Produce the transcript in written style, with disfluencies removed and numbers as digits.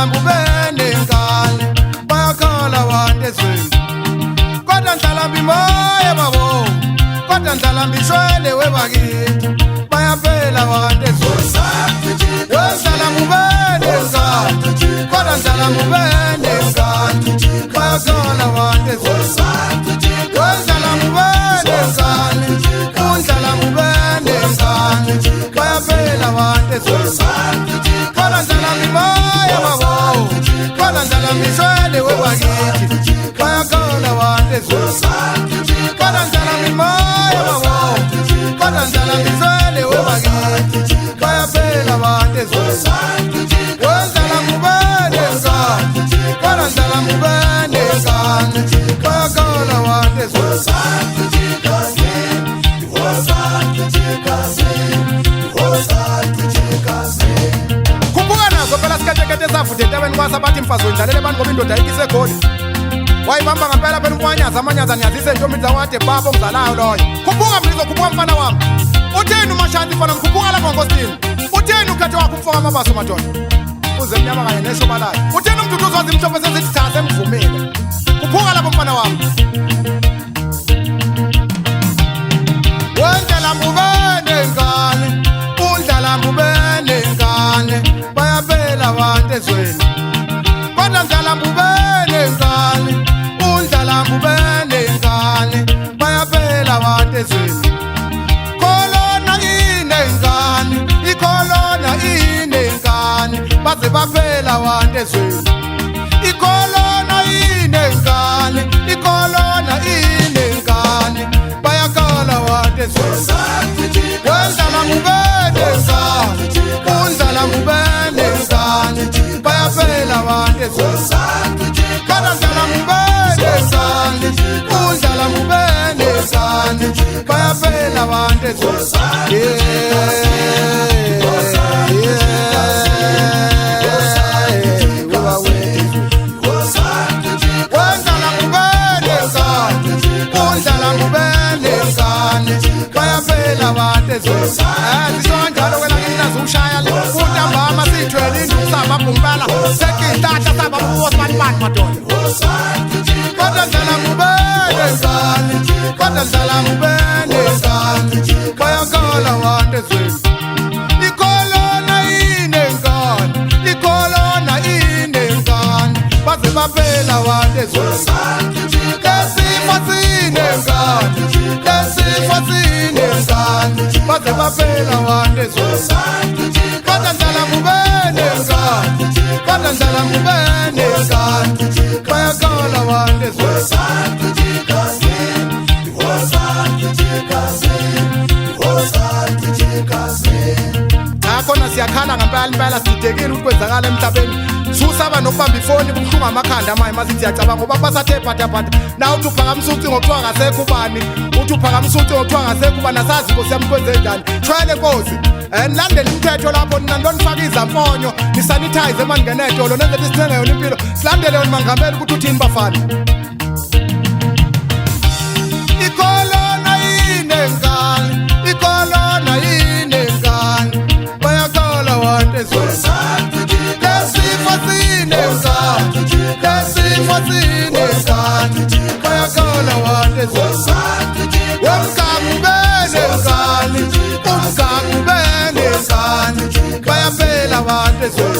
ndala mbubene ngane bayakhala abantu ezweni kodwa ndala mbimoya babo kodwa ndala mbishwele webakithi bayaphela abantu ezweni ndala mbubene ngane kodwa ndala mbubene ngane bayakhala abantu ezweni ndala mbubene ngane undlala mbubene ngane bayaphela abantu ezweni kodwa ndala mbimoya babo kodwa ndala mbishwele webakithi bayakhala abantu ezweni kodwa ndala mbimoya babo kodwa ndala mbishwele webakithi bayaphela abantu ezweni ndala mbubene ngane kodwa ndala mbubene ngane bayakhala abantu ezweni khuphuka nazo phela siketekete savude entabeni kwasabathi mfazi wendlalele abantu ngoba indoda ikise goli wayibamba ngampela phela umkwanyaza amanyaza niyazise ntombi zawade babo ngizalayo loyo khuphuka mlizokhuphuka mfana wami utheni umashanti mfana mkhuphuka lapha ngosini utheni ukhethe wakho umfoka amabaso madoda uze mnyama kanye neshobalayo utheni umntu uzwazi mhlophe sezithi cha semvumile khuphuka lapha mfana wami wendlela mbubene ngane undlala mbubene ngane bayaphela abantu ezweni kodwa ndlala mbubene ngane undlala mbubene ngane bayaphela abantu ezweni kolona inengane ikolona inengane baze baphela abantu ezweni ikolona inengane ikolona inengane bayakhala abantu ezweni wendlala mbubene ngane undlala mbubene ngane bayaphela abantu ezweni kodwa ndlala mbubene ngane undlala mbubene ngane bayaphela abantu ezweni zisonjalo kwela nginazushaya lentambama sithwele indusaba bhumbala sekintahla saba buwosibanibani madoda kodwa ndlala mbubene ngane kodwa ndlala mbubene ngane bayakhala abantu ezweni ikolona inengane ikolona inengane baze baphela abantu ezweni lesifo sinengane lesifo sinengane baze baphela abantu ezweni kodwa ndlala mbubene ngane kodwa ndlala mbubene ngane bayakhala abantu ezweni khona siyakhala ngempela sidekile ukuthi kwenzakala emhlabeni susaba nokubamba ifoni kubuhlungu amakhanda amaye masithi siyacabanga ngoba basathe phathaphatha na uthi uphakamisa ucingo kuthiwa ngasekho ubani uthi uphakamisa ucingo kuthiwa ngasekho ubani asazi nkosi yami kwenze njani shwele nkosi nilandele imithetho lapho nifaka izamfonyo nisanitize emangenetolo nenze ukuthi sithenge yona impilo silandele yona mangambela ukuthi uthini bafana ikolona inengane ikolona inengane bayakhala abantu ezweni lesifo sinengane lesifo sinengane bayakhala abantu ezweni umgangubene ngane umgangubene ngane bayaphela abantu ezweni